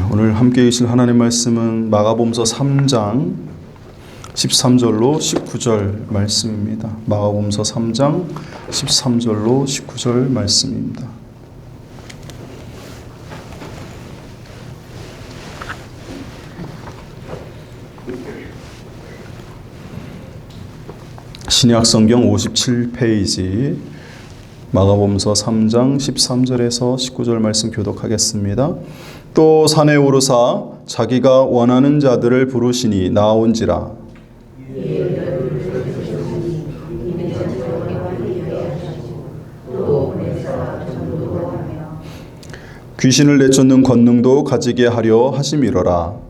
오늘 함께 계실 하나님 말씀은 마가복음서 3장 13절로 19절 말씀입니다. 마가복음서 3장 13절로 19절 말씀입니다. 신약성경 57페이지 마가복음서 3장 13절에서 19절 말씀 교독하겠습니다. 또 산에 오르사 자기가 원하는 자들을 부르시니 나온지라. 귀신을 내쫓는 권능도 가지게 하려 하심이로라.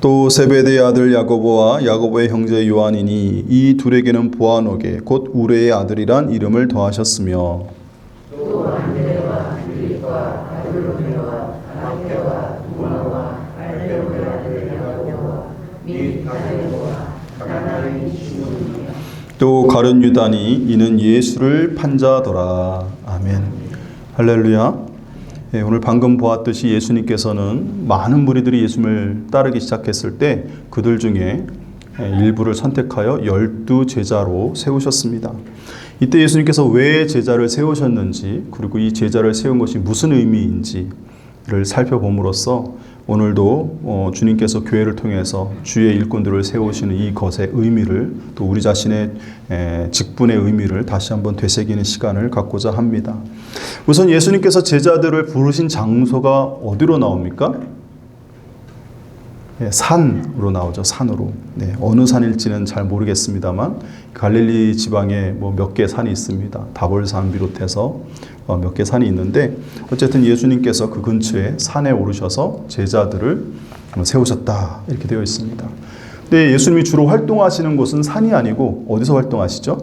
또 세베대의 아들 야고보와 야고보의 형제 요한이니 이 둘에게는 보아노게 곧 우레의 아들이란 이름을 더하셨으며 또 안드레와 빌립과 바르로메와 마태와 도마와 알페오의 아들 야고보와 및 갈레오와 가나나의 시몬이며 또 가룟 유다니 이는 예수를 판자더라. 아멘. 할렐루야. 오늘 방금 보았듯이 예수님께서는 많은 무리들이 예수님을 따르기 시작했을 때 그들 중에 일부를 선택하여 12제자로 세우셨습니다. 이때 예수님께서 왜 제자를 세우셨는지, 그리고 이 제자를 세운 것이 무슨 의미인지를 살펴봄으로써 오늘도 주님께서 교회를 통해서 주의 일꾼들을 세우시는 이것의 의미를, 또 우리 자신의 직분의 의미를 다시 한번 되새기는 시간을 갖고자 합니다. 우선 예수님께서 제자들을 부르신 장소가 어디로 나옵니까? 산으로 나오죠. 산으로. 어느 산일지는 잘 모르겠습니다만 갈릴리 지방에 몇 개 산이 있습니다. 다볼산 비롯해서 몇 개 산이 있는데 어쨌든 예수님께서 그 근처에 산에 오르셔서 제자들을 세우셨다 이렇게 되어 있습니다. 근데 예수님이 주로 활동하시는 곳은 산이 아니고 어디서 활동하시죠?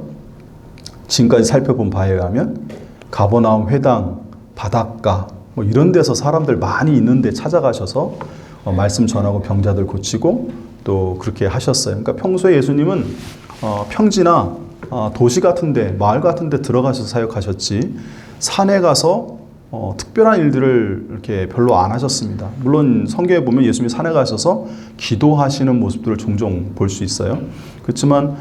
지금까지 살펴본 바에 의하면 가버나움 회당, 바닷가 이런 데서 사람들 많이 있는데 찾아가셔서 말씀 전하고 병자들 고치고 또 그렇게 하셨어요. 그러니까 평소에 예수님은 평지나 도시 같은데, 마을 같은데 들어가셔서 사역하셨지 산에 가서 특별한 일들을 이렇게 별로 안 하셨습니다. 물론 성경에 보면 예수님이 산에 가셔서 기도하시는 모습들을 종종 볼 수 있어요. 그렇지만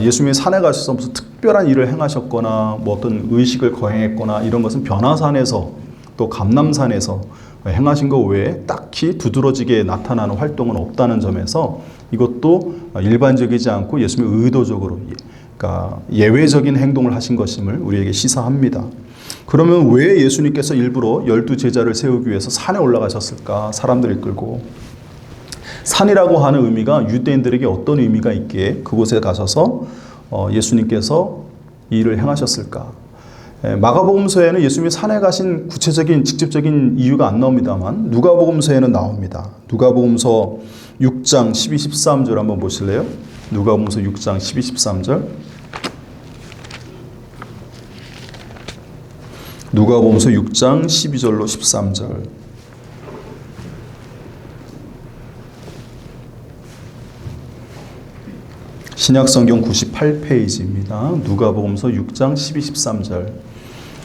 예수님이 산에 가셔서 무슨 특별한 일을 행하셨거나 어떤 의식을 거행했거나 이런 것은 변화산에서 또 감람산에서 행하신 것 외에 딱히 두드러지게 나타나는 활동은 없다는 점에서 이것도 일반적이지 않고 예수님이 의도적으로, 그러니까 예외적인 행동을 하신 것임을 우리에게 시사합니다. 그러면 왜 예수님께서 일부러 12제자를 세우기 위해서 산에 올라가셨을까? 사람들을 이끌고. 산이라고 하는 의미가 유대인들에게 어떤 의미가 있기에 그곳에 가셔서 예수님께서 이 일을 행하셨을까? 마가복음서에는 예수님이 산에 가신 구체적인 직접적인 이유가 안 나옵니다만 누가복음서에는 나옵니다. 누가복음서 6장 12, 13절 한번 보실래요? 누가복음서 6장 12, 13절. 누가복음서 6장 12절로 13절. 신약성경 98페이지입니다. 누가복음서 6장 12, 13절.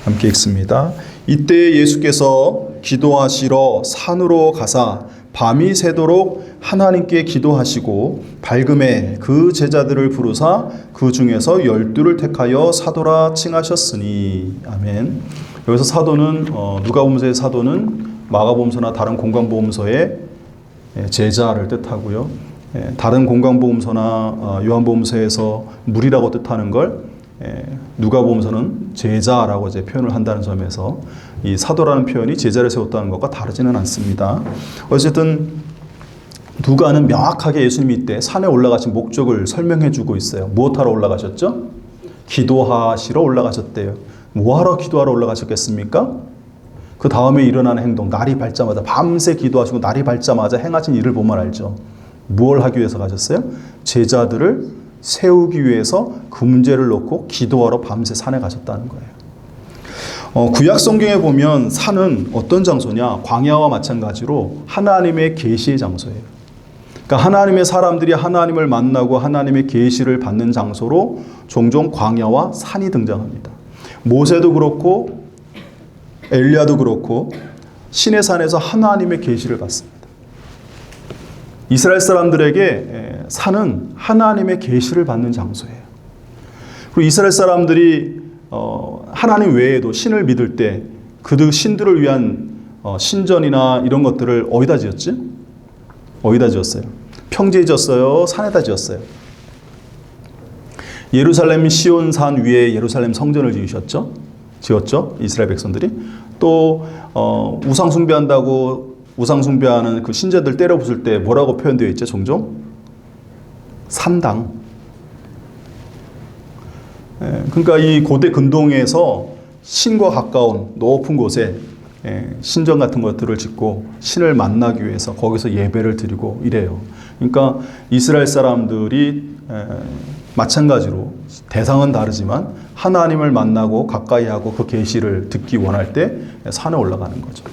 함께 읽습니다. 이때 예수께서 기도하시러 산으로 가사 밤이 새도록 하나님께 기도하시고 밝음에 그 제자들을 부르사 그 중에서 12를 택하여 사도라 칭하셨으니. 아멘. 여기서 사도는 누가복음서의 사도는 마가복음서나 다른 공관복음서의 제자를 뜻하고요. 다른 공관복음서나 요한복음서에서 무리라고 뜻하는 걸 누가복음서는 제자라고 이제 표현을 한다는 점에서 이 사도라는 표현이 제자를 세웠다는 것과 다르지는 않습니다. 어쨌든 누가는 명확하게 예수님이 이때 산에 올라가신 목적을 설명해 주고 있어요. 무엇하러 올라가셨죠? 기도하시러 올라가셨대요. 뭐하러 기도하러 올라가셨겠습니까? 그 다음에 일어나는 행동, 날이 밝자마자 밤새 기도하시고 날이 밝자마자 행하신 일을 보면 알죠. 무엇을 하기 위해서 가셨어요? 제자들을 세우기 위해서 그 문제를 놓고 기도하러 밤새 산에 가셨다는 거예요. 구약 성경에 보면 산은 어떤 장소냐? 광야와 마찬가지로 하나님의 계시의 장소예요. 그러니까 하나님의 사람들이 하나님을 만나고 하나님의 계시를 받는 장소로 종종 광야와 산이 등장합니다. 모세도 그렇고 엘리야도 그렇고 시내 산에서 하나님의 계시를 받습니다. 이스라엘 사람들에게 산은 하나님의 계시를 받는 장소예요. 그리고 이스라엘 사람들이 하나님 외에도 신을 믿을 때 그 신들을 위한 신전이나 이런 것들을 어디다 지었지? 어디다 지었어요? 평지에 지었어요? 산에다 지었어요? 예루살렘 시온산 위에 예루살렘 성전을 지었죠? 이스라엘 백성들이. 또 우상 숭배한다고 우상 숭배하는 그 신자들 때려 부술 때 뭐라고 표현되어 있죠? 종종 산당. 그러니까 이 고대 근동에서 신과 가까운 높은 곳에 신전 같은 것들을 짓고 신을 만나기 위해서 거기서 예배를 드리고 이래요. 그러니까 이스라엘 사람들이 마찬가지로 대상은 다르지만 하나님을 만나고 가까이 하고 그 계시를 듣기 원할 때 산에 올라가는 거죠.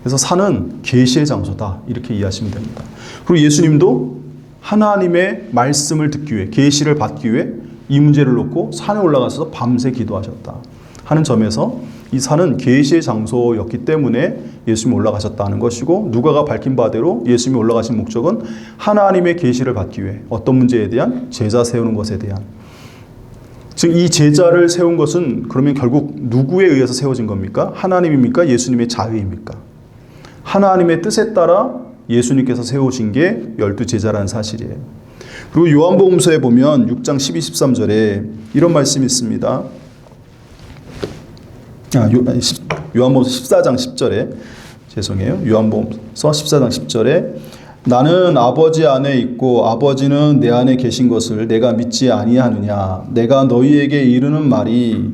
그래서 산은 계시의 장소다 이렇게 이해하시면 됩니다. 그리고 예수님도 하나님의 말씀을 듣기 위해 계시를 받기 위해 이 문제를 놓고 산에 올라가서 밤새 기도하셨다 하는 점에서 이 산은 계시의 장소였기 때문에 예수님이 올라가셨다는 것이고, 누가가 밝힌 바대로 예수님이 올라가신 목적은 하나님의 계시를 받기 위해 어떤 문제에 대한 제자 세우는 것에 대한, 즉 이 제자를 세운 것은 그러면 결국 누구에 의해서 세워진 겁니까? 하나님입니까? 예수님의 자의입니까? 하나님의 뜻에 따라 예수님께서 세우신 게 12제자라는 사실이에요. 그리고 요한복음서에 보면 6장 12, 13절에 이런 말씀이 있습니다. 요한복음서 14장 10절에 죄송해요. 요한복음서 14장 10절에 나는 아버지 안에 있고 아버지는 내 안에 계신 것을 내가 믿지 아니하느냐. 내가 너희에게 이르는 말이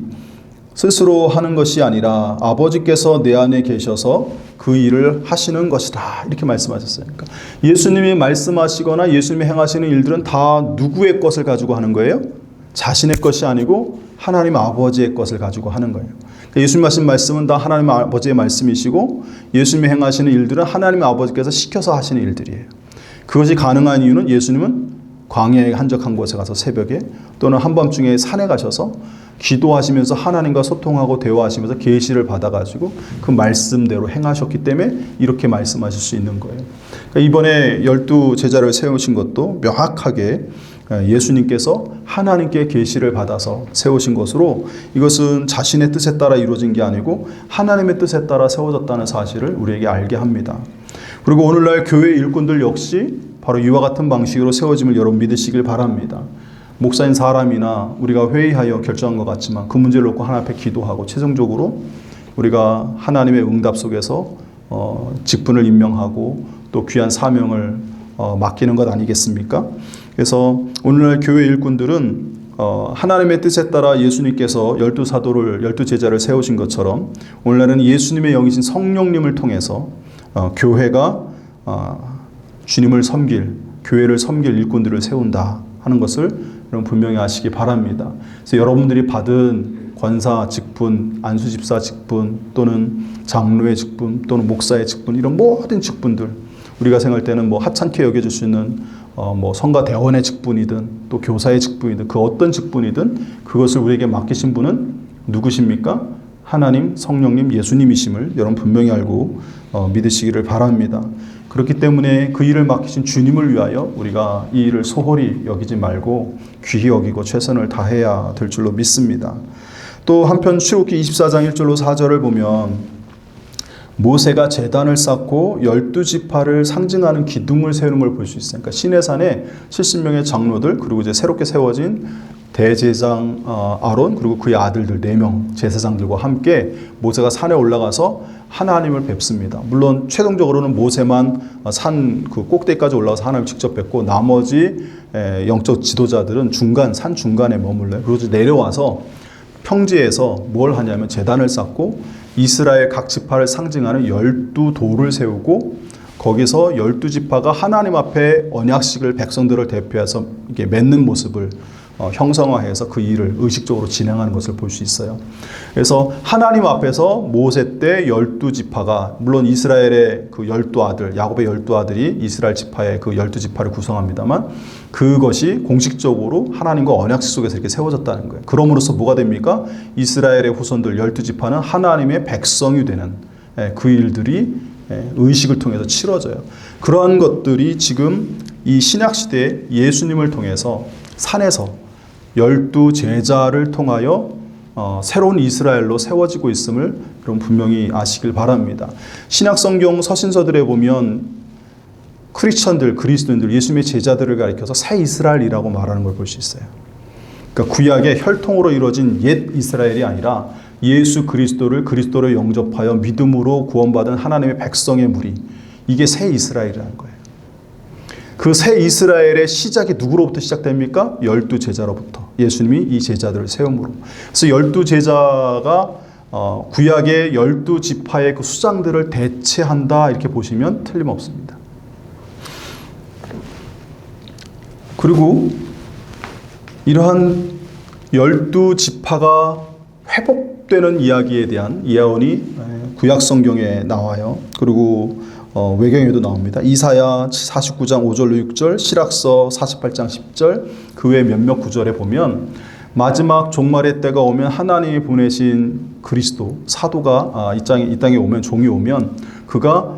스스로 하는 것이 아니라 아버지께서 내 안에 계셔서 그 일을 하시는 것이다. 이렇게 말씀하셨어요. 그러니까 예수님이 말씀하시거나 예수님이 행하시는 일들은 다 누구의 것을 가지고 하는 거예요? 자신의 것이 아니고 하나님 아버지의 것을 가지고 하는 거예요. 예수님 하신 말씀은 다 하나님 아버지의 말씀이시고 예수님이 행하시는 일들은 하나님 아버지께서 시켜서 하시는 일들이에요. 그것이 가능한 이유는 예수님은 광야에 한적한 곳에 가서 새벽에 또는 한밤중에 산에 가셔서 기도하시면서 하나님과 소통하고 대화하시면서 계시를 받아가지고 그 말씀대로 행하셨기 때문에 이렇게 말씀하실 수 있는 거예요. 그러니까 이번에 12제자를 세우신 것도 명확하게 예수님께서 하나님께 계시를 받아서 세우신 것으로, 이것은 자신의 뜻에 따라 이루어진 게 아니고 하나님의 뜻에 따라 세워졌다는 사실을 우리에게 알게 합니다. 그리고 오늘날 교회 일꾼들 역시 바로 이와 같은 방식으로 세워짐을 여러분 믿으시길 바랍니다. 목사인 사람이나 우리가 회의하여 결정한 것 같지만 그 문제를 놓고 하나님 앞에 기도하고 최종적으로 우리가 하나님의 응답 속에서 직분을 임명하고 또 귀한 사명을 맡기는 것 아니겠습니까? 그래서 오늘날 교회 일꾼들은 하나님의 뜻에 따라 예수님께서 12사도를 12제자를 세우신 것처럼 오늘날은 예수님의 영이신 성령님을 통해서 교회가 주님을 섬길, 교회를 섬길 일꾼들을 세운다 하는 것을 여러분 분명히 아시기 바랍니다. 그래서 여러분들이 받은 권사 직분, 안수집사 직분 또는 장로의 직분 또는 목사의 직분, 이런 모든 직분들, 우리가 생각할 때는 뭐 하찮게 여겨질 수 있는 뭐 성가 대원의 직분이든 또 교사의 직분이든 그 어떤 직분이든 그것을 우리에게 맡기신 분은 누구십니까? 하나님, 성령님, 예수님이심을 여러분 분명히 알고 믿으시기를 바랍니다. 그렇기 때문에 그 일을 맡기신 주님을 위하여 우리가 이 일을 소홀히 여기지 말고 귀히 여기고 최선을 다해야 될 줄로 믿습니다. 또 한편 출애굽기 24장 1절로 4절을 보면 모세가 제단을 쌓고 12지파를 상징하는 기둥을 세우는 걸 볼 수 있어요. 그러니까 시내산에 70명의 장로들, 그리고 이제 새롭게 세워진 대제사장 아론, 그리고 그의 아들들 4명 제사장들과 함께 모세가 산에 올라가서 하나님을 뵙습니다. 물론 최종적으로는 모세만 산 그 꼭대기까지 올라가서 하나님을 직접 뵙고 나머지 영적 지도자들은 산 중간에 머물러요. 그리고 내려와서 평지에서 뭘 하냐면 제단을 쌓고 이스라엘 각 지파를 상징하는 12돌을 세우고 거기서 12지파가 하나님 앞에 언약식을 백성들을 대표해서 이렇게 맺는 모습을 형성화해서 그 일을 의식적으로 진행하는 것을 볼 수 있어요. 그래서 하나님 앞에서 모세 때 12지파가, 물론 이스라엘의 그 12아들, 야곱의 12아들이 이스라엘 지파의 그 12지파를 구성합니다만, 그것이 공식적으로 하나님과 언약식 속에서 이렇게 세워졌다는 거예요. 그럼으로써 뭐가 됩니까? 이스라엘의 후손들 12지파는 하나님의 백성이 되는 그 일들이 의식을 통해서 치러져요. 그러한 것들이 지금 이 신약시대에 예수님을 통해서 산에서 12제자를 통하여 새로운 이스라엘로 세워지고 있음을 여러분 분명히 아시길 바랍니다. 신약성경 서신서들에 보면 크리스천들, 그리스도인들, 예수님의 제자들을 가리켜서 새 이스라엘이라고 말하는 걸 볼 수 있어요. 그러니까 구약의 혈통으로 이루어진 옛 이스라엘이 아니라 예수 그리스도를 그리스도로 영접하여 믿음으로 구원받은 하나님의 백성의 무리, 이게 새 이스라엘이라는 거예요. 그 새 이스라엘의 시작이 누구로부터 시작됩니까? 12제자로부터. 예수님이 이 제자들을 세움으로. 그래서 12제자가 구약의 12지파의 그 수장들을 대체한다, 이렇게 보시면 틀림없습니다. 그리고 이러한 12지파가 회복되는 이야기에 대한 예언이 구약 성경에 나와요. 그리고 외경에도 나옵니다. 이사야 49장 5절로 6절, 시락서 48장 10절, 그 외 몇몇 구절에 보면 마지막 종말의 때가 오면 하나님이 보내신 그리스도, 사도가 이 땅에 오면, 종이 오면 그가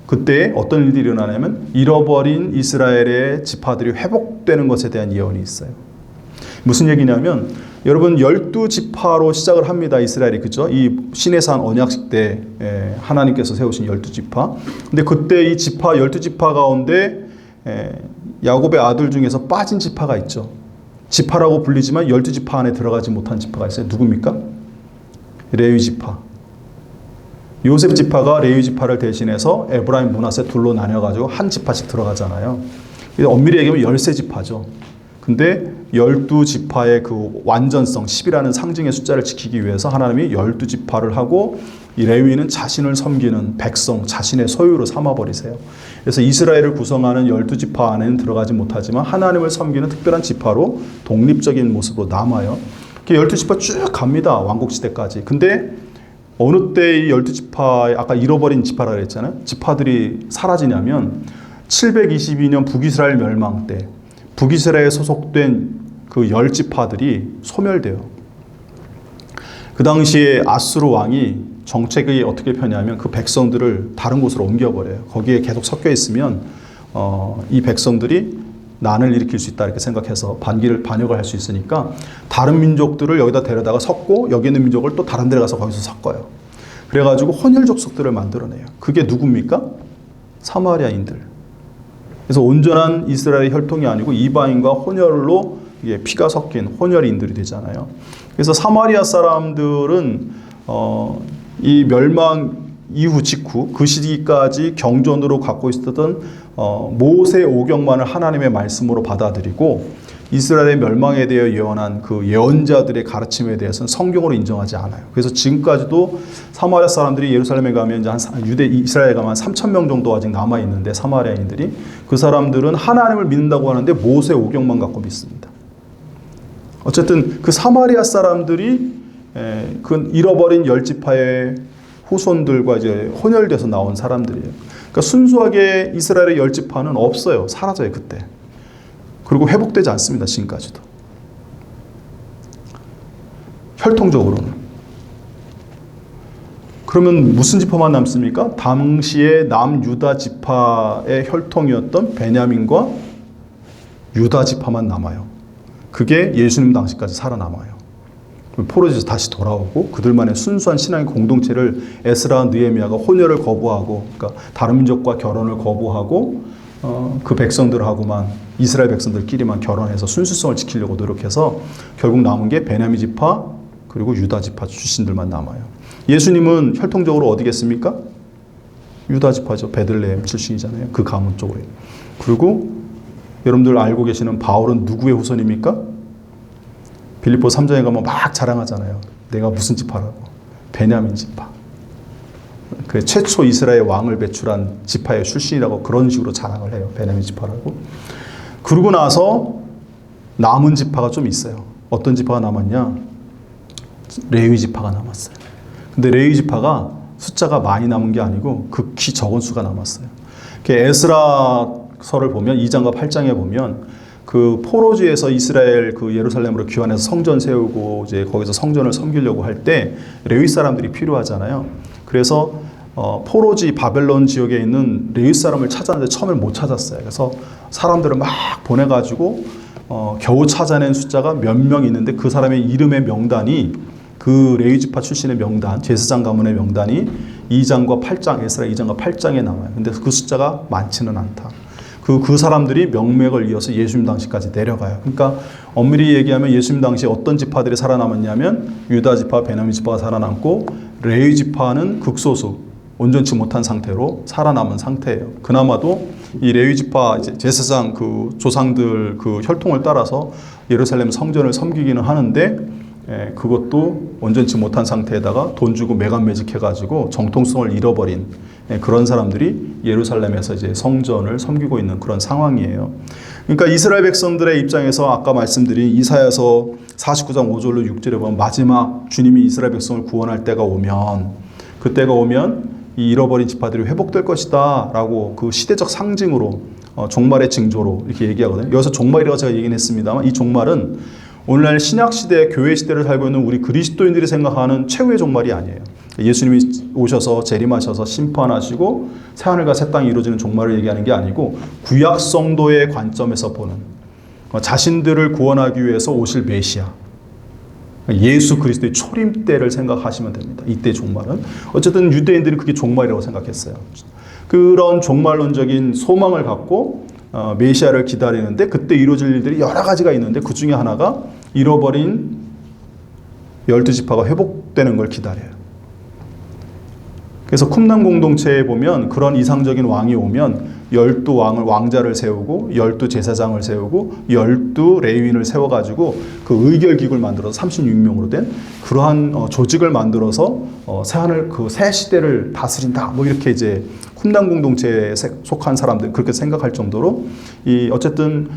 그때 어떤 일들이 일어나냐면 잃어버린 이스라엘의 지파들이 회복되는 것에 대한 예언이 있어요. 무슨 얘기냐면, 여러분 12지파로 시작을 합니다. 이스라엘이, 그죠? 이 시내산 언약식 때 하나님께서 세우신 12지파. 근데 그때 이 지파 12지파 가운데 야곱의 아들 중에서 빠진 지파가 있죠. 지파라고 불리지만 12지파 안에 들어가지 못한 지파가 있어요. 누굽니까? 레위 지파. 요셉 지파가 레위 지파를 대신해서 에브라임, 므낫세 둘로 나뉘어가지고 한 지파씩 들어가잖아요. 엄밀히 얘기하면 13지파죠. 근데 12지파의 그 완전성, 10이라는 상징의 숫자를 지키기 위해서 하나님이 12지파를 하고, 이 레위는 자신을 섬기는 백성, 자신의 소유로 삼아버리세요. 그래서 이스라엘을 구성하는 12지파 안에는 들어가지 못하지만 하나님을 섬기는 특별한 지파로 독립적인 모습으로 남아요. 12지파 쭉 갑니다. 왕국시대까지. 근데 어느 때 이 12지파, 아까 잃어버린 지파라 그랬잖아요. 지파들이 사라지냐면 722년 북이스라엘 멸망 때 북이스라엘에 소속된 그 10지파들이 소멸돼요. 그 당시에 아수르 왕이 정책이 어떻게 펴냐면 그 백성들을 다른 곳으로 옮겨버려요. 거기에 계속 섞여 있으면 이 백성들이 난을 일으킬 수 있다, 이렇게 생각해서 반역을 할 수 있으니까 다른 민족들을 여기다 데려다가 섞고, 여기 있는 민족을 또 다른 데 가서 거기서 섞어요. 그래가지고 혼혈 족속들을 만들어내요. 그게 누굽니까? 사마리아인들. 그래서 온전한 이스라엘의 혈통이 아니고 이방인과 혼혈로 피가 섞인 혼혈인들이 되잖아요. 그래서 사마리아 사람들은 이 멸망 이후 직후 그 시기까지 경전으로 갖고 있었던 모세 오경만을 하나님의 말씀으로 받아들이고, 이스라엘의 멸망에 대해 예언한 그 예언자들의 가르침에 대해서는 성경으로 인정하지 않아요. 그래서 지금까지도 사마리아 사람들이 예루살렘에 가면 이제 이스라엘에 가면 3,000명 정도 아직 남아 있는데, 사마리아인들이, 그 사람들은 하나님을 믿는다고 하는데 모세 오경만 갖고 믿습니다. 어쨌든 그 사마리아 사람들이 그 잃어버린 10지파의 후손들과 이제 혼혈돼서 나온 사람들이에요. 그러니까 순수하게 이스라엘의 10지파는 없어요. 사라져요, 그때. 그리고 회복되지 않습니다, 지금까지도. 혈통적으로는. 그러면 무슨 지파만 남습니까? 당시에 남유다 지파의 혈통이었던 베냐민과 유다 지파만 남아요. 그게 예수님 당시까지 살아남아요. 포로에서 다시 돌아오고, 그들만의 순수한 신앙의 공동체를 에스라, 느헤미야가 혼혈을 거부하고, 그러니까 다른 민족과 결혼을 거부하고, 그 백성들하고만, 이스라엘 백성들끼리만 결혼해서 순수성을 지키려고 노력해서 결국 남은 게 베냐민 지파 그리고 유다 지파 출신들만 남아요. 예수님은 혈통적으로 어디겠습니까? 유다 지파죠. 베들레헴 출신이잖아요. 그 가문 쪽으로. 그리고 여러분들 알고 계시는 바울은 누구의 후손입니까? 빌립보 3장에 가면 막 자랑하잖아요. 내가 무슨 지파라고. 베냐민 지파. 그 최초 이스라엘 왕을 배출한 지파의 출신이라고 그런 식으로 자랑을 해요. 베냐민 지파라고. 그러고 나서 남은 지파가 좀 있어요. 어떤 지파가 남았냐? 레위 지파가 남았어요. 근데 레위 지파가 숫자가 많이 남은 게 아니고 극히 적은 수가 남았어요. 에스라서를 보면 2장과 8장에 보면 그 포로지에서 이스라엘 그 예루살렘으로 귀환해서 성전 세우고 이제 거기서 성전을 섬기려고 할 때 레위 사람들이 필요하잖아요. 그래서 포로지 바벨론 지역에 있는 레위 사람을 찾았는데 처음에 못 찾았어요. 그래서 사람들을 막 보내가지고 겨우 찾아낸 숫자가 몇 명 있는데 그 사람의 이름의 명단이 그 레위 지파 출신의 명단, 제사장 가문의 명단이 2장과 8장, 에스라 2장과 8장에 나와요. 근데 그 숫자가 많지는 않다. 그 사람들이 명맥을 이어서 예수님 당시까지 내려가요. 그러니까 엄밀히 얘기하면 예수님 당시에 어떤 지파들이 살아남았냐면 유다 지파, 베냐민 지파가 살아남고 레위 지파는 극소수, 온전치 못한 상태로 살아남은 상태예요. 그나마도 이 레위 지파 제사장 그 조상들 그 혈통을 따라서 예루살렘 성전을 섬기기는 하는데 그것도 온전치 못한 상태에다가 돈 주고 매간매직해가지고 정통성을 잃어버린 그런 사람들이 예루살렘에서 이제 성전을 섬기고 있는 그런 상황이에요. 그러니까 이스라엘 백성들의 입장에서 아까 말씀드린 이사야서 49장 5절로 6절에 보면 마지막 주님이 이스라엘 백성을 구원할 때가 오면 그때가 오면 이 잃어버린 지파들이 회복될 것이다 라고 그 시대적 상징으로 종말의 징조로 이렇게 얘기하거든요. 여기서 종말이라고 제가 얘기는 했습니다만 이 종말은 오늘날 신약시대, 교회 시대를 살고 있는 우리 그리스도인들이 생각하는 최후의 종말이 아니에요. 예수님이 오셔서 재림하셔서 심판하시고 새하늘과 새 땅이 이루어지는 종말을 얘기하는 게 아니고 구약 성도의 관점에서 보는 자신들을 구원하기 위해서 오실 메시아, 예수 그리스도의 초림 때를 생각하시면 됩니다. 이때 종말은. 어쨌든 유대인들이 그게 종말이라고 생각했어요. 그런 종말론적인 소망을 갖고 메시아를 기다리는데 그때 이루어질 일들이 여러 가지가 있는데 그 중에 하나가 잃어버린 12지파가 회복되는 걸 기다려요. 그래서 쿰난 공동체에 보면 그런 이상적인 왕이 오면 12왕을 왕자를 세우고 12제사장을 세우고 12레위인을 세워가지고 그 의결기구를 만들어서 36명으로 된 그러한 조직을 만들어서 새하늘 그 새 시대를 다스린다. 뭐 이렇게 이제 쿰난 공동체에 속한 사람들 그렇게 생각할 정도로 이 어쨌든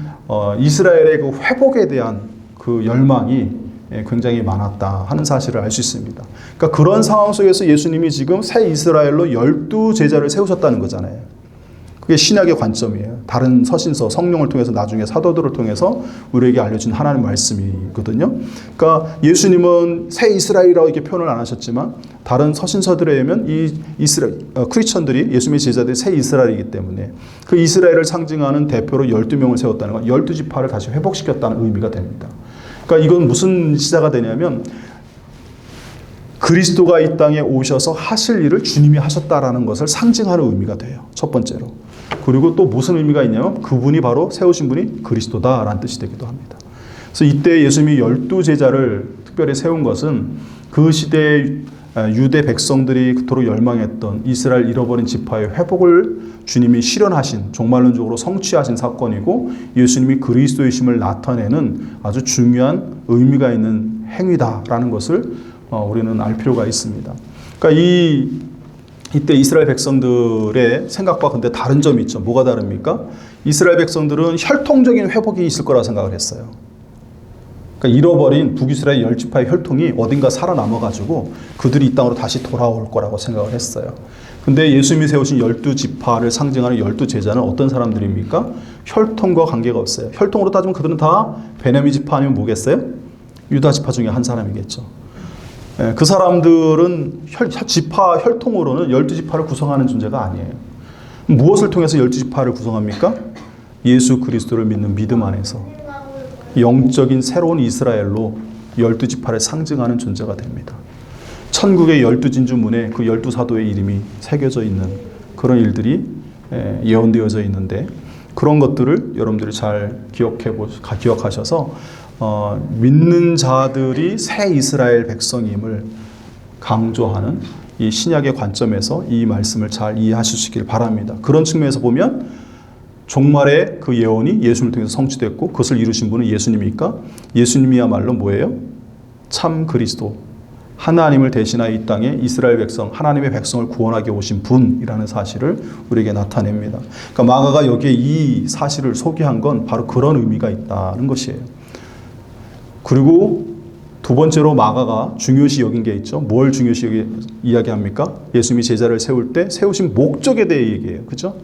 이스라엘의 그 회복에 대한 그 열망이 굉장히 많았다 하는 사실을 알 수 있습니다. 그러니까 그런 상황 속에서 예수님이 지금 새 이스라엘로 12제자를 세우셨다는 거잖아요. 그게 신약의 관점이에요. 다른 서신서, 성령을 통해서 나중에 사도들을 통해서 우리에게 알려준 하나님의 말씀이거든요. 그러니까 예수님은 새 이스라엘이라고 이렇게 표현을 안 하셨지만 다른 서신서들에 의하면 이 이스라엘, 크리스천들이 예수님의 제자들이 새 이스라엘이기 때문에 그 이스라엘을 상징하는 대표로 12명을 세웠다는 건 12지파를 다시 회복시켰다는 의미가 됩니다. 그러니까 이건 무슨 시사가 되냐면 그리스도가 이 땅에 오셔서 하실 일을 주님이 하셨다라는 것을 상징하는 의미가 돼요. 첫 번째로. 그리고 또 무슨 의미가 있냐면 그분이 바로 세우신 분이 그리스도다라는 뜻이 되기도 합니다. 그래서 이때 예수님이 12제자를 특별히 세운 것은 그 시대의 유대 백성들이 그토록 열망했던 이스라엘 잃어버린 지파의 회복을 주님이 실현하신 종말론적으로 성취하신 사건이고 예수님이 그리스도이심을 나타내는 아주 중요한 의미가 있는 행위다라는 것을 우리는 알 필요가 있습니다. 그러니까 이때 이스라엘 백성들의 생각과 근데 다른 점이 있죠. 뭐가 다릅니까? 이스라엘 백성들은 혈통적인 회복이 있을 거라 생각을 했어요. 그러니까 잃어버린 북이스라엘 10지파의 혈통이 어딘가 살아남아가지고 그들이 이 땅으로 다시 돌아올 거라고 생각을 했어요. 근데 예수님이 세우신 12지파를 상징하는 12제자는 어떤 사람들입니까? 혈통과 관계가 없어요. 혈통으로 따지면 그들은 다 베냐민 지파 아니면 뭐겠어요? 유다 지파 중에 한 사람이겠죠. 그 사람들은 지파 혈통으로는 12지파를 구성하는 존재가 아니에요. 무엇을 통해서 12지파를 구성합니까? 예수 그리스도를 믿는 믿음 안에서 영적인 새로운 이스라엘로 12지파를 상징하는 존재가 됩니다. 천국의 12진주문에 그 12사도의 이름이 새겨져 있는 그런 일들이 예언되어져 있는데 그런 것들을 여러분들이 잘 기억하셔서 믿는 자들이 새 이스라엘 백성임을 강조하는 이 신약의 관점에서 이 말씀을 잘 이해하시길 바랍니다. 그런 측면에서 보면 종말의 그 예언이 예수님을 통해서 성취됐고 그것을 이루신 분은 예수님이니까 예수님이야말로 뭐예요? 참 그리스도, 하나님을 대신하여 이 땅에 이스라엘 백성, 하나님의 백성을 구원하게 오신 분이라는 사실을 우리에게 나타냅니다. 그러니까 마가가 여기에 이 사실을 소개한 건 바로 그런 의미가 있다는 것이에요. 그리고 두 번째로 마가가 중요시 여긴 게 있죠. 뭘 중요시 이야기합니까? 예수님이 제자를 세울 때 세우신 목적에 대해 얘기해요. 그죠?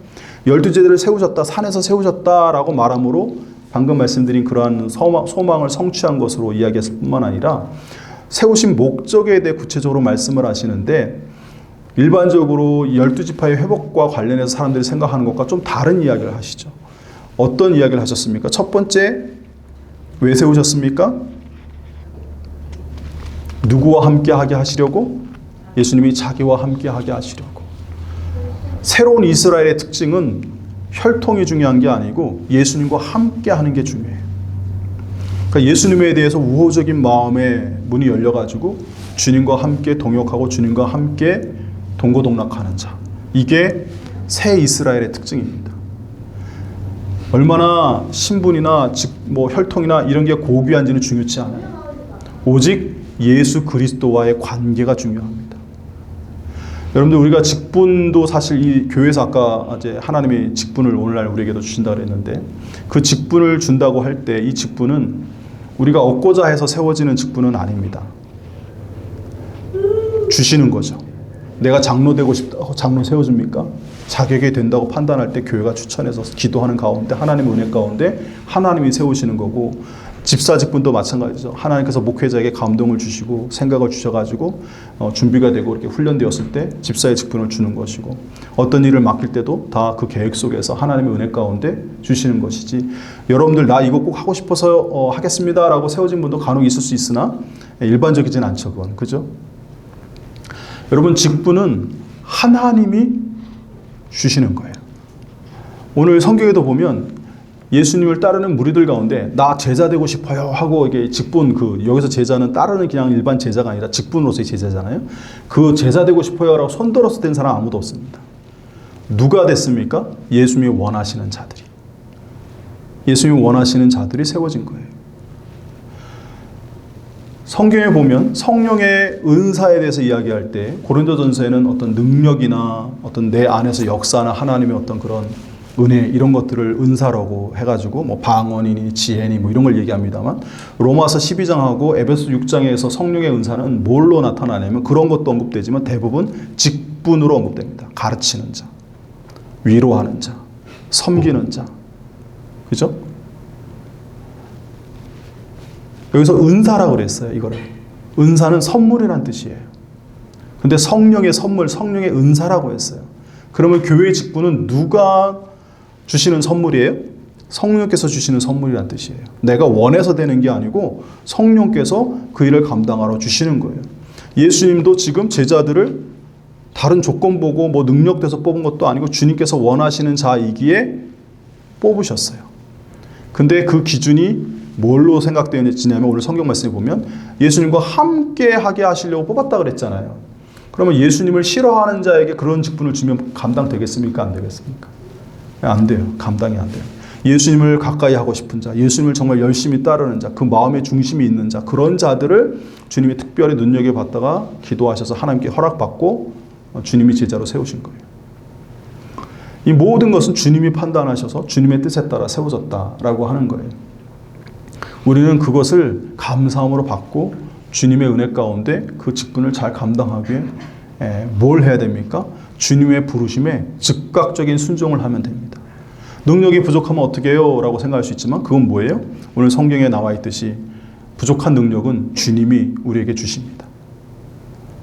12제자를 세우셨다, 산에서 세우셨다라고 말함으로 방금 말씀드린 그러한 소망을 성취한 것으로 이야기했을 뿐만 아니라 세우신 목적에 대해 구체적으로 말씀을 하시는데 일반적으로 12지파의 회복과 관련해서 사람들이 생각하는 것과 좀 다른 이야기를 하시죠. 어떤 이야기를 하셨습니까? 첫 번째, 왜 세우셨습니까? 누구와 함께하게 하시려고? 예수님이 자기와 함께하게 하시려고. 새로운 이스라엘의 특징은 혈통이 중요한 게 아니고 예수님과 함께하는 게 중요해요. 그러니까 예수님에 대해서 우호적인 마음의 문이 열려가지고 주님과 함께 동역하고 주님과 함께 동고동락하는 자. 이게 새 이스라엘의 특징입니다. 얼마나 신분이나 혈통이나 이런 게 고귀한지는 중요치 않아요. 오직 예수 그리스도와의 관계가 중요합니다. 여러분들 우리가 직분도 사실 이 교회에서 아까 이제 하나님이 직분을 오늘날 우리에게도 주신다 그랬는데 그 직분을 준다고 할 때 이 직분은 우리가 얻고자 해서 세워지는 직분은 아닙니다. 주시는 거죠. 내가 장로 되고 싶다. 장로 세워줍니까? 자격이 된다고 판단할 때 교회가 추천해서 기도하는 가운데 하나님의 은혜 가운데 하나님이 세우시는 거고 집사 직분도 마찬가지죠. 하나님께서 목회자에게 감동을 주시고 생각을 주셔가지고 준비가 되고 이렇게 훈련되었을 때 집사의 직분을 주는 것이고 어떤 일을 맡길 때도 다 그 계획 속에서 하나님의 은혜 가운데 주시는 것이지 여러분들 나 이거 꼭 하고 싶어서 하겠습니다 라고 세워진 분도 간혹 있을 수 있으나 일반적이진 않죠. 그건. 그죠? 여러분 직분은 하나님이 주시는 거예요. 오늘 성경에도 보면 예수님을 따르는 무리들 가운데 나 제자 되고 싶어요 하고 이게 직분 여기서 제자는 따르는 그냥 일반 제자가 아니라 직분으로서의 제자잖아요. 그 제자 되고 싶어요라고 손들어서 된 사람 아무도 없습니다. 누가 됐습니까? 예수님이 원하시는 자들이. 예수님이 원하시는 자들이 세워진 거예요. 성경에 보면 성령의 은사에 대해서 이야기할 때 고린도전서에는 어떤 능력이나 어떤 내 안에서 역사나 하나님의 어떤 그런 은혜 이런 것들을 은사라고 해가지고 뭐 방언이니 지혜니 뭐 이런 걸 얘기합니다만 로마서 12장하고 에베소 6장에서 성령의 은사는 뭘로 나타나냐면 그런 것도 언급되지만 대부분 직분으로 언급됩니다. 가르치는 자, 위로하는 자, 섬기는 자. 그죠? 여기서 은사라고 그랬어요. 이거를. 은사는 선물이란 뜻이에요. 근데 성령의 선물, 성령의 은사라고 했어요. 그러면 교회의 직분은 누가 주시는 선물이에요? 성령께서 주시는 선물이란 뜻이에요. 내가 원해서 되는 게 아니고 성령께서 그 일을 감당하러 주시는 거예요. 예수님도 지금 제자들을 다른 조건 보고 뭐 능력돼서 뽑은 것도 아니고 주님께서 원하시는 자이기에 뽑으셨어요. 근데 그 기준이 뭘로 생각되어지냐면 오늘 성경 말씀에 보면 예수님과 함께 하게 하시려고 뽑았다 그랬잖아요. 그러면 예수님을 싫어하는 자에게 그런 직분을 주면 감당되겠습니까? 안 되겠습니까? 안 돼요. 감당이 안 돼요. 예수님을 가까이 하고 싶은 자, 예수님을 정말 열심히 따르는 자, 그 마음의 중심이 있는 자, 그런 자들을 주님이 특별히 눈여겨봤다가 기도하셔서 하나님께 허락받고 주님이 제자로 세우신 거예요. 이 모든 것은 주님이 판단하셔서 주님의 뜻에 따라 세워졌다라고 하는 거예요. 우리는 그것을 감사함으로 받고 주님의 은혜 가운데 그 직분을 잘 감당하기 위해 뭘 해야 됩니까? 주님의 부르심에 즉각적인 순종을 하면 됩니다. 능력이 부족하면 어떻게 해요? 라고 생각할 수 있지만 그건 뭐예요? 오늘 성경에 나와 있듯이 부족한 능력은 주님이 우리에게 주십니다.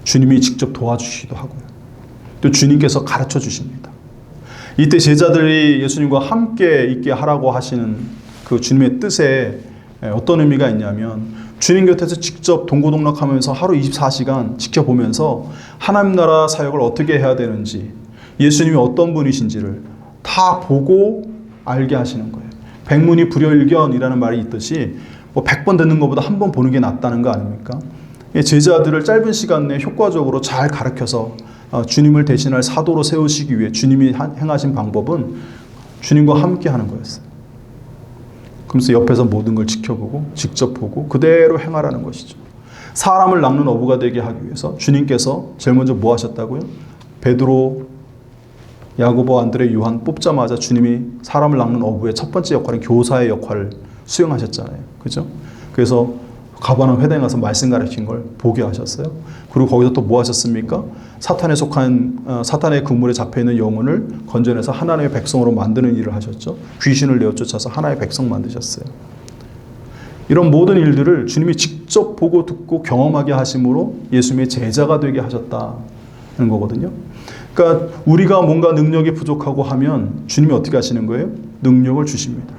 주님이 직접 도와주시기도 하고요. 또 주님께서 가르쳐 주십니다. 이때 제자들이 예수님과 함께 있게 하라고 하시는 그 주님의 뜻에 어떤 의미가 있냐면 주님 곁에서 직접 동고동락하면서 하루 24시간 지켜보면서 하나님 나라 사역을 어떻게 해야 되는지 예수님이 어떤 분이신지를 다 보고 알게 하시는 거예요. 백문이 불여일견이라는 말이 있듯이 뭐 100번 듣는 것보다 한 번 보는 게 낫다는 거 아닙니까? 제자들을 짧은 시간 내에 효과적으로 잘 가르쳐서 주님을 대신할 사도로 세우시기 위해 주님이 행하신 방법은 주님과 함께 하는 거였어요. 그러면서 옆에서 모든 걸 지켜보고 직접 보고 그대로 행하라는 것이죠. 사람을 낚는 어부가 되게 하기 위해서 주님께서 제일 먼저 뭐 하셨다고요? 베드로, 야고보, 안드레, 요한 뽑자마자 주님이 사람을 낚는 어부의 첫 번째 역할은 교사의 역할을 수행하셨잖아요. 그죠? 그래서 가버나움 회당에 가서 말씀 가르친 걸 보게 하셨어요. 그리고 거기서 또 뭐 하셨습니까? 사탄의 그물에 잡혀있는 영혼을 건져내서 하나님의 백성으로 만드는 일을 하셨죠. 귀신을 내어 쫓아서 하나님의 백성 만드셨어요. 이런 모든 일들을 주님이 직접 보고 듣고 경험하게 하심으로 예수님의 제자가 되게 하셨다는 거거든요. 그러니까 우리가 뭔가 능력이 부족하고 하면 주님이 어떻게 하시는 거예요? 능력을 주십니다.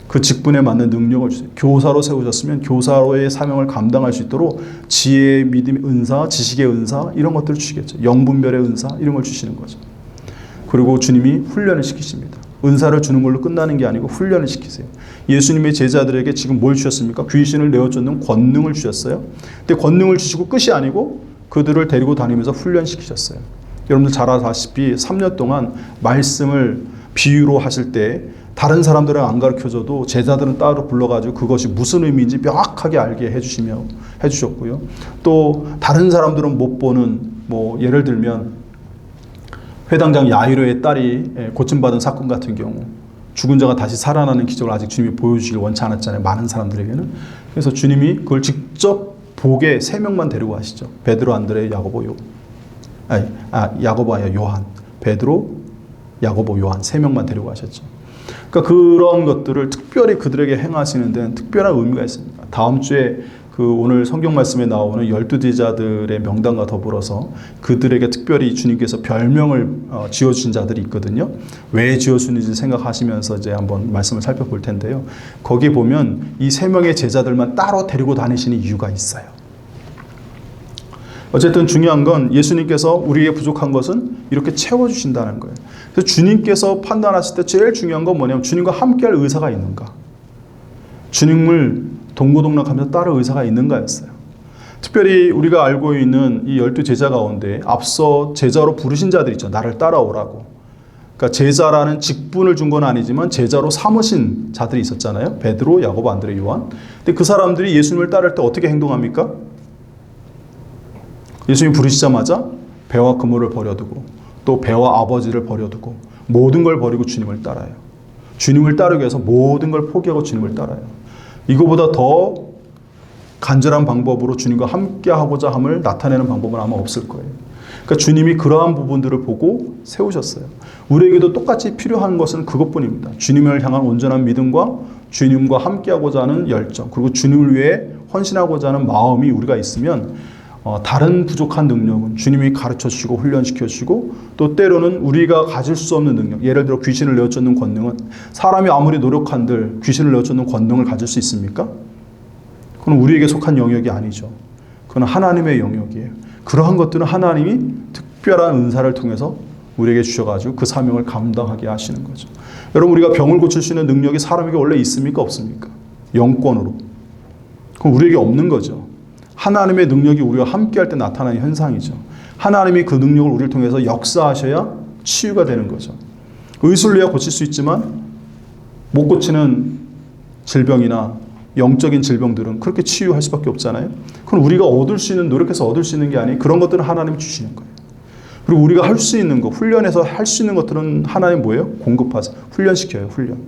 그 직분에 맞는 능력을 주세요. 교사로 세우셨으면 교사로의 사명을 감당할 수 있도록 지혜의 믿음의 은사, 지식의 은사 이런 것들을 주시겠죠. 영분별의 은사 이런 걸 주시는 거죠. 그리고 주님이 훈련을 시키십니다. 은사를 주는 걸로 끝나는 게 아니고 훈련을 시키세요. 예수님의 제자들에게 지금 뭘 주셨습니까? 귀신을 내어쫓는 권능을 주셨어요. 근데 권능을 주시고 끝이 아니고 그들을 데리고 다니면서 훈련시키셨어요. 여러분들 잘 아시다시피 3년 동안 말씀을 비유로 하실 때 다른 사람들은 안 가르쳐줘도 제자들은 따로 불러가지고 그것이 무슨 의미인지 명확하게 알게 해주셨고요. 또 다른 사람들은 못 보는 뭐 예를 들면 회당장 야이로의 딸이 고침받은 사건 같은 경우 죽은 자가 다시 살아나는 기적을 아직 주님이 보여주길 원치 않았잖아요. 많은 사람들에게는. 그래서 주님이 그걸 직접 보게 3명만 데리고 가시죠. 베드로, 안드레, 야고보, 요한. 베드로, 야고보, 요한 3명만 데리고 가셨죠. 그러니까 그런 것들을 특별히 그들에게 행하시는 데는 특별한 의미가 있습니다. 다음 주에 오늘 성경 말씀에 나오는 12제자들의 명단과 더불어서 그들에게 특별히 주님께서 별명을 지어주신 자들이 있거든요. 왜 지어주는지 생각하시면서 이제 한번 말씀을 살펴볼 텐데요. 거기 보면 이 3명의 제자들만 따로 데리고 다니시는 이유가 있어요. 어쨌든 중요한 건 예수님께서 우리에게 부족한 것은 이렇게 채워주신다는 거예요. 그래서 주님께서 판단하실 때 제일 중요한 건 뭐냐면 주님과 함께할 의사가 있는가. 주님을 동고동락하면서 따를 의사가 있는가였어요. 특별히 우리가 알고 있는 이 12제자 가운데 앞서 제자로 부르신 자들이 있죠. 나를 따라오라고. 그러니까 제자라는 직분을 준 건 아니지만 제자로 삼으신 자들이 있었잖아요. 베드로, 야고보, 안드레, 요한. 근데 그 사람들이 예수님을 따를 때 어떻게 행동합니까? 예수님이 부르시자마자 배와 그물을 버려두고 또 배와 아버지를 버려두고 모든 걸 버리고 주님을 따라요. 주님을 따르기 위해서 모든 걸 포기하고 주님을 따라요. 이거보다 더 간절한 방법으로 주님과 함께 하고자 함을 나타내는 방법은 아마 없을 거예요. 그러니까 주님이 그러한 부분들을 보고 세우셨어요. 우리에게도 똑같이 필요한 것은 그것뿐입니다. 주님을 향한 온전한 믿음과 주님과 함께 하고자 하는 열정, 그리고 주님을 위해 헌신하고자 하는 마음이 우리가 있으면 다른 부족한 능력은 주님이 가르쳐 주시고 훈련시켜 주시고 또 때로는 우리가 가질 수 없는 능력, 예를 들어 귀신을 내어쫓는 권능은 사람이 아무리 노력한들 귀신을 내어쫓는 권능을 가질 수 있습니까? 그건 우리에게 속한 영역이 아니죠. 그건 하나님의 영역이에요. 그러한 것들은 하나님이 특별한 은사를 통해서 우리에게 주셔가지고 그 사명을 감당하게 하시는 거죠. 여러분, 우리가 병을 고칠 수 있는 능력이 사람에게 원래 있습니까? 없습니까? 영권으로. 그건 우리에게 없는 거죠. 하나님의 능력이 우리와 함께할 때 나타나는 현상이죠. 하나님이 그 능력을 우리를 통해서 역사하셔야 치유가 되는 거죠. 의술로 해야 고칠 수 있지만 못 고치는 질병이나 영적인 질병들은 그렇게 치유할 수밖에 없잖아요. 그건 우리가 얻을 수 있는, 노력해서 얻을 수 있는 게 아니고 그런 것들은 하나님이 주시는 거예요. 그리고 우리가 할 수 있는 것, 훈련해서 할 수 있는 것들은 하나님 뭐예요? 공급하세요. 훈련시켜요. 훈련.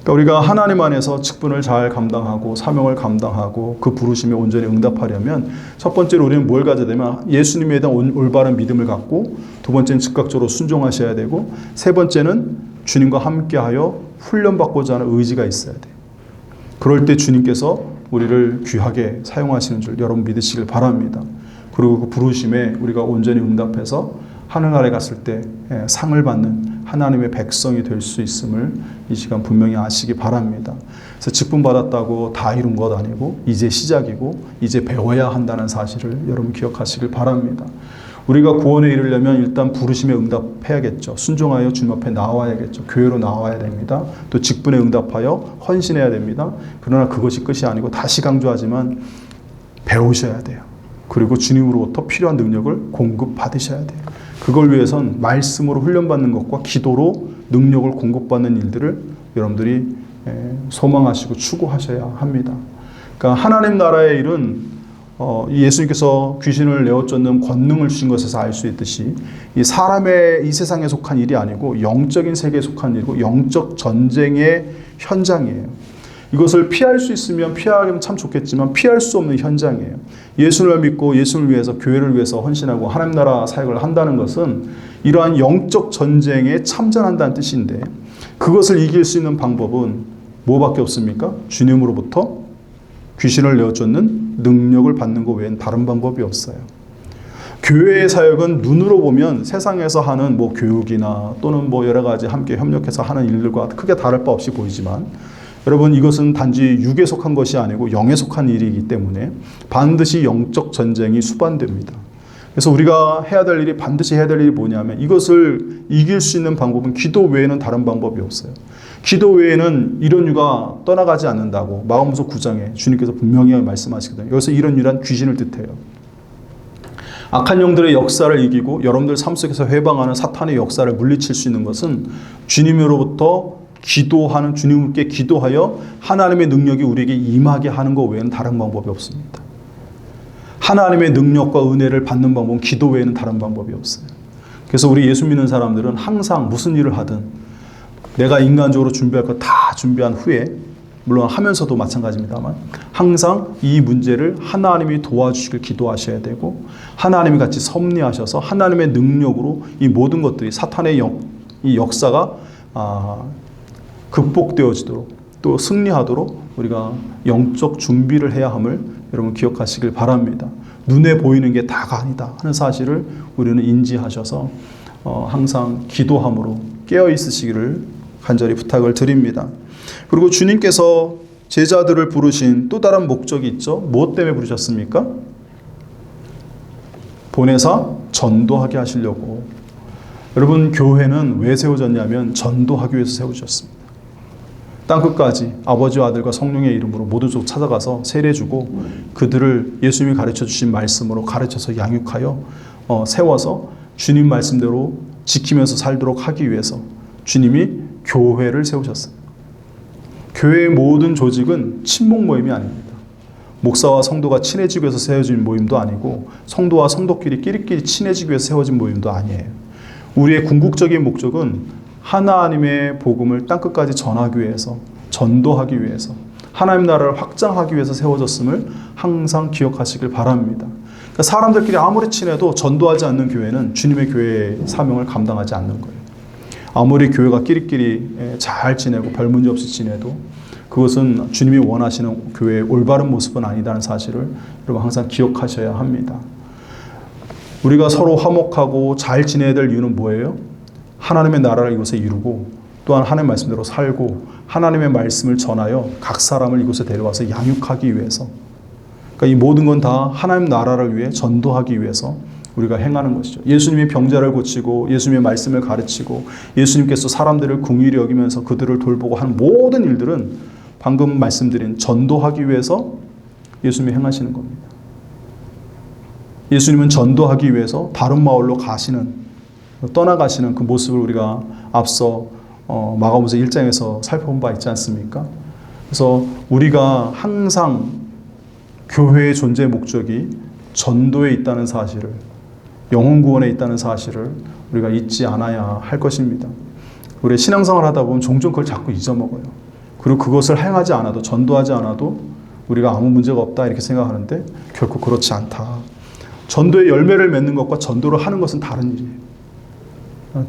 그러니까 우리가 하나님 안에서 직분을 잘 감당하고 사명을 감당하고 그 부르심에 온전히 응답하려면 첫 번째로 우리는 뭘 가져야 되면 예수님에 대한 올바른 믿음을 갖고, 두 번째는 즉각적으로 순종하셔야 되고, 세 번째는 주님과 함께하여 훈련받고자 하는 의지가 있어야 돼요. 그럴 때 주님께서 우리를 귀하게 사용하시는 줄 여러분 믿으시길 바랍니다. 그리고 그 부르심에 우리가 온전히 응답해서 하늘나라에 갔을 때 상을 받는 하나님의 백성이 될 수 있음을 이 시간 분명히 아시기 바랍니다. 그래서 직분 받았다고 다 이룬 것 아니고 이제 시작이고 이제 배워야 한다는 사실을 여러분 기억하시길 바랍니다. 우리가 구원에 이르려면 일단 부르심에 응답해야겠죠. 순종하여 주님 앞에 나와야겠죠. 교회로 나와야 됩니다. 또 직분에 응답하여 헌신해야 됩니다. 그러나 그것이 끝이 아니고 다시 강조하지만 배우셔야 돼요. 그리고 주님으로부터 필요한 능력을 공급받으셔야 돼요. 그걸 위해선 말씀으로 훈련받는 것과 기도로 능력을 공급받는 일들을 여러분들이 소망하시고 추구하셔야 합니다. 그러니까 하나님 나라의 일은 예수님께서 귀신을 내어쫓는 권능을 주신 것에서 알 수 있듯이 이 사람의 이 세상에 속한 일이 아니고 영적인 세계에 속한 일이고 영적 전쟁의 현장이에요. 이것을 피할 수 있으면 피하면 참 좋겠지만 피할 수 없는 현장이에요. 예수를 믿고 예수를 위해서 교회를 위해서 헌신하고 하나님 나라 사역을 한다는 것은 이러한 영적 전쟁에 참전한다는 뜻인데 그것을 이길 수 있는 방법은 뭐밖에 없습니까? 주님으로부터 귀신을 내어쫓는 능력을 받는 것 외엔 다른 방법이 없어요. 교회의 사역은 눈으로 보면 세상에서 하는 뭐 교육이나 또는 뭐 여러 가지 함께 협력해서 하는 일들과 크게 다를 바 없이 보이지만 여러분 이것은 단지 육에 속한 것이 아니고 영에 속한 일이기 때문에 반드시 영적 전쟁이 수반됩니다. 그래서 우리가 해야 될 일이 반드시 해야 될 일이 뭐냐면 이것을 이길 수 있는 방법은 기도 외에는 다른 방법이 없어요. 기도 외에는 이런 유가 떠나가지 않는다고 마가복음 9장에 주님께서 분명히 말씀하시거든요. 여기서 이런 유란 귀신을 뜻해요. 악한 영들의 역사를 이기고 여러분들 삶 속에서 회방하는 사탄의 역사를 물리칠 수 있는 것은 주님으로부터 기도하는 주님께 기도하여 하나님의 능력이 우리에게 임하게 하는 것 외에는 다른 방법이 없습니다. 하나님의 능력과 은혜를 받는 방법은 기도 외에는 다른 방법이 없어요. 그래서 우리 예수 믿는 사람들은 항상 무슨 일을 하든 내가 인간적으로 준비할 거 다 준비한 후에 물론 하면서도 마찬가지입니다만 항상 이 문제를 하나님이 도와주시길 기도하셔야 되고 하나님이 같이 섭리하셔서 하나님의 능력으로 이 모든 것들이 사탄의 이 역사가 극복되어지도록 또 승리하도록 우리가 영적 준비를 해야 함을 여러분 기억하시길 바랍니다. 눈에 보이는 게 다가 아니다 하는 사실을 우리는 인지하셔서 항상 기도함으로 깨어 있으시기를 간절히 부탁을 드립니다. 그리고 주님께서 제자들을 부르신 또 다른 목적이 있죠. 무엇 때문에 부르셨습니까? 보내사 전도하게 하시려고. 여러분 교회는 왜 세워졌냐면 전도하기 위해서 세우셨습니다. 땅끝까지 아버지와 아들과 성령의 이름으로 모두족 찾아가서 세례주고 그들을 예수님이 가르쳐 주신 말씀으로 가르쳐서 양육하여 세워서 주님 말씀대로 지키면서 살도록 하기 위해서 주님이 교회를 세우셨어요. 교회의 모든 조직은 친목 모임이 아닙니다. 목사와 성도가 친해지기 위해서 세워진 모임도 아니고 성도와 성도끼리 끼리끼리 친해지기 위해서 세워진 모임도 아니에요. 우리의 궁극적인 목적은 하나님의 복음을 땅끝까지 전하기 위해서 전도하기 위해서 하나님 나라를 확장하기 위해서 세워졌음을 항상 기억하시길 바랍니다. 그러니까 사람들끼리 아무리 친해도 전도하지 않는 교회는 주님의 교회의 사명을 감당하지 않는 거예요. 아무리 교회가 끼리끼리 잘 지내고 별 문제 없이 지내도 그것은 주님이 원하시는 교회의 올바른 모습은 아니다는 사실을 여러분 항상 기억하셔야 합니다. 우리가 서로 화목하고 잘 지내야 될 이유는 뭐예요? 하나님의 나라를 이곳에 이루고 또한 하나님의 말씀대로 살고 하나님의 말씀을 전하여 각 사람을 이곳에 데려와서 양육하기 위해서 그러니까 이 모든 건 다 하나님 나라를 위해 전도하기 위해서 우리가 행하는 것이죠. 예수님이 병자를 고치고 예수님의 말씀을 가르치고 예수님께서 사람들을 긍휼히 여기면서 그들을 돌보고 하는 모든 일들은 방금 말씀드린 전도하기 위해서 예수님이 행하시는 겁니다. 예수님은 전도하기 위해서 다른 마을로 떠나가시는 그 모습을 우리가 앞서 마가복음 1장에서 살펴본 바 있지 않습니까? 그래서 우리가 항상 교회의 존재 목적이 전도에 있다는 사실을 영혼 구원에 있다는 사실을 우리가 잊지 않아야 할 것입니다. 우리 신앙생활 하다 보면 종종 그걸 자꾸 잊어먹어요. 그리고 그것을 행하지 않아도 전도하지 않아도 우리가 아무 문제가 없다 이렇게 생각하는데 결코 그렇지 않다. 전도의 열매를 맺는 것과 전도를 하는 것은 다른 일이에요.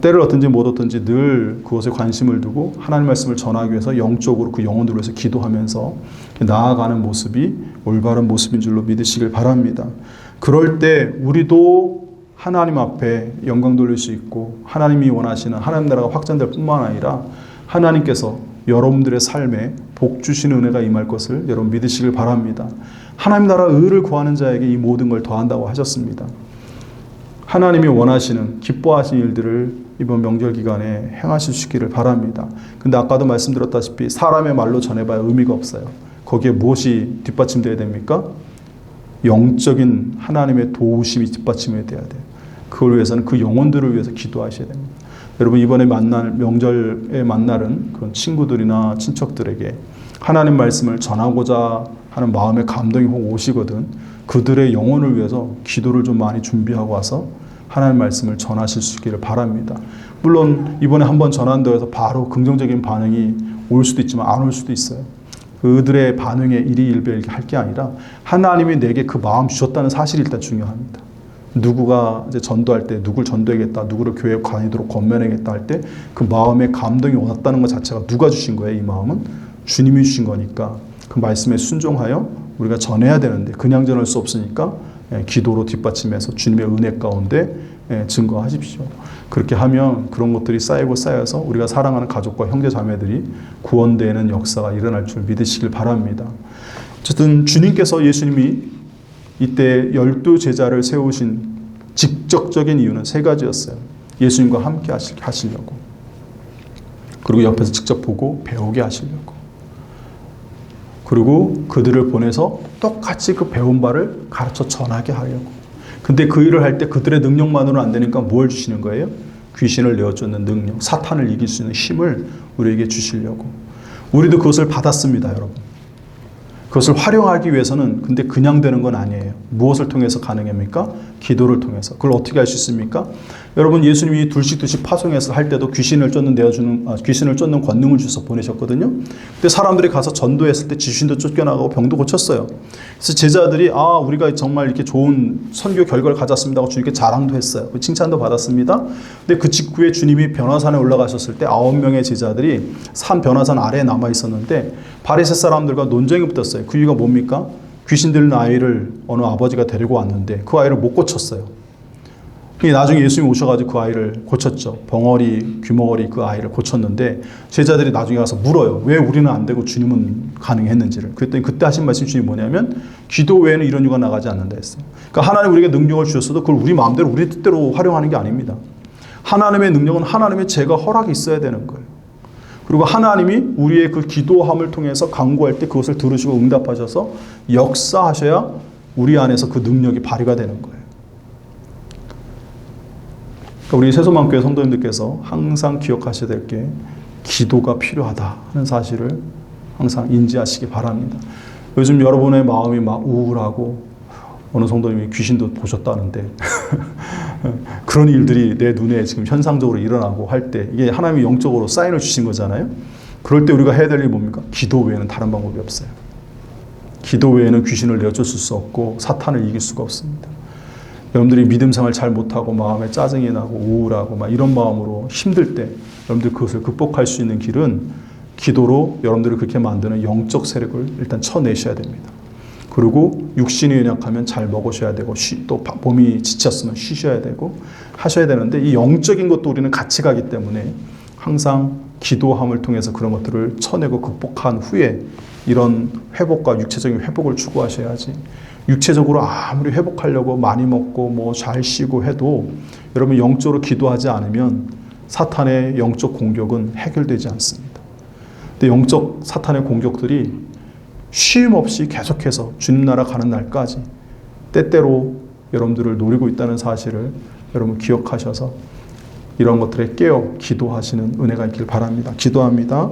때를 얻든지 못 얻든지 늘 그것에 관심을 두고 하나님 말씀을 전하기 위해서 영적으로 그 영혼들을 위해서 기도하면서 나아가는 모습이 올바른 모습인 줄로 믿으시길 바랍니다. 그럴 때 우리도 하나님 앞에 영광 돌릴 수 있고 하나님이 원하시는 하나님 나라가 확장될 뿐만 아니라 하나님께서 여러분들의 삶에 복 주시는 은혜가 임할 것을 여러분 믿으시길 바랍니다. 하나님 나라 의를 구하는 자에게 이 모든 걸 더한다고 하셨습니다. 하나님이 원하시는 기뻐하시는 일들을 이번 명절 기간에 행하실 수 있기를 바랍니다. 근데 아까도 말씀드렸다시피 사람의 말로 전해봐야 의미가 없어요. 거기에 무엇이 뒷받침되어야 됩니까? 영적인 하나님의 도우심이 뒷받침이 돼야 돼요. 그걸 위해서는 그 영혼들을 위해서 기도하셔야 됩니다. 여러분 이번에 명절에 만나는 그런 친구들이나 친척들에게 하나님 말씀을 전하고자 하는 마음의 감동이 혹 오시거든 그들의 영혼을 위해서 기도를 좀 많이 준비하고 와서 하나님 말씀을 전하실 수 있기를 바랍니다. 물론 이번에 한번 전한다고 해서 바로 긍정적인 반응이 올 수도 있지만 안 올 수도 있어요. 그들의 반응에 일희일비하게 할 게 아니라 하나님이 내게 그 마음 주셨다는 사실이 일단 중요합니다. 누구가 이제 전도할 때 누굴 전도하겠다, 누구를 교회 다니도록 권면하겠다 할 때 그 마음의 감동이 왔다는 것 자체가 누가 주신 거예요? 이 마음은 주님이 주신 거니까 그 말씀에 순종하여 우리가 전해야 되는데 그냥 전할 수 없으니까 기도로 뒷받침해서 주님의 은혜 가운데 증거하십시오. 그렇게 하면 그런 것들이 쌓이고 쌓여서 우리가 사랑하는 가족과 형제 자매들이 구원되는 역사가 일어날 줄 믿으시길 바랍니다. 어쨌든 주님께서 예수님이 이때 12제자를 세우신 직접적인 이유는 세 가지였어요. 예수님과 함께 하시려고, 그리고 옆에서 직접 보고 배우게 하시려고, 그리고 그들을 보내서 똑같이 그 배운 바를 가르쳐 전하게 하려고. 근데 그 일을 할 때 그들의 능력만으로는 안 되니까 뭘 주시는 거예요? 귀신을 내어쫓는 능력, 사탄을 이길 수 있는 힘을 우리에게 주시려고. 우리도 그것을 받았습니다, 여러분. 그것을 활용하기 위해서는 근데 그냥 되는 건 아니에요. 무엇을 통해서 가능합니까? 기도를 통해서. 그걸 어떻게 할 수 있습니까? 여러분, 예수님이 둘씩 파송해서 할 때도 귀신을 쫓는 권능을 주셔서 보내셨거든요. 근데 사람들이 가서 전도했을 때 귀신도 쫓겨나가고 병도 고쳤어요. 그래서 제자들이 우리가 정말 이렇게 좋은 선교 결과를 가졌습니다 하고 주님께 자랑도 했어요. 칭찬도 받았습니다. 근데 그 직후에 주님이 변화산에 올라가셨을 때 9명의 제자들이 산 변화산 아래에 남아 있었는데 바리새 사람들과 논쟁이 붙었어요. 그 이유가 뭡니까? 귀신 들린 아이를 어느 아버지가 데리고 왔는데 그 아이를 못 고쳤어요. 나중에 예수님이 오셔가지고 그 아이를 고쳤죠. 귀머거리 그 아이를 고쳤는데 제자들이 나중에 가서 물어요. 왜 우리는 안 되고 주님은 가능했는지를. 그랬더니 그때 하신 말씀 주님이 뭐냐면 기도 외에는 이런 이유가 나가지 않는다 했어요. 그러니까 하나님 우리에게 능력을 주셨어도 그걸 우리 마음대로 우리 뜻대로 활용하는 게 아닙니다. 하나님의 능력은 하나님의 제가 허락이 있어야 되는 거예요. 그리고 하나님이 우리의 그 기도함을 통해서 간구할 때 그것을 들으시고 응답하셔서 역사하셔야 우리 안에서 그 능력이 발휘가 되는 거예요. 그러니까 우리 세소망교회 성도님들께서 항상 기억하셔야 될 게 기도가 필요하다 하는 사실을 항상 인지하시기 바랍니다. 요즘 여러분의 마음이 막 우울하고 어느 성도님이 귀신도 보셨다는데 그런 일들이 내 눈에 지금 현상적으로 일어나고 할 때 이게 하나님이 영적으로 사인을 주신 거잖아요. 그럴 때 우리가 해야 될 일이 뭡니까? 기도 외에는 다른 방법이 없어요. 기도 외에는 귀신을 내어쫓을 수 없고 사탄을 이길 수가 없습니다. 여러분들이 믿음 생활 잘 못하고 마음에 짜증이 나고 우울하고 막 이런 마음으로 힘들 때 여러분들 그것을 극복할 수 있는 길은 기도로 여러분들을 그렇게 만드는 영적 세력을 일단 쳐내셔야 됩니다. 그리고 육신이 연약하면 잘 먹으셔야 되고 또 몸이 지쳤으면 쉬셔야 되고 하셔야 되는데 이 영적인 것도 우리는 같이 가기 때문에 항상 기도함을 통해서 그런 것들을 쳐내고 극복한 후에 이런 회복과 육체적인 회복을 추구하셔야지 육체적으로 아무리 회복하려고 많이 먹고 뭐 잘 쉬고 해도 여러분 영적으로 기도하지 않으면 사탄의 영적 공격은 해결되지 않습니다. 근데 영적 사탄의 공격들이 쉼 없이 계속해서 주님 나라 가는 날까지 때때로 여러분들을 노리고 있다는 사실을 여러분 기억하셔서 이런 것들에 깨어 기도하시는 은혜가 있길 바랍니다. 기도합니다.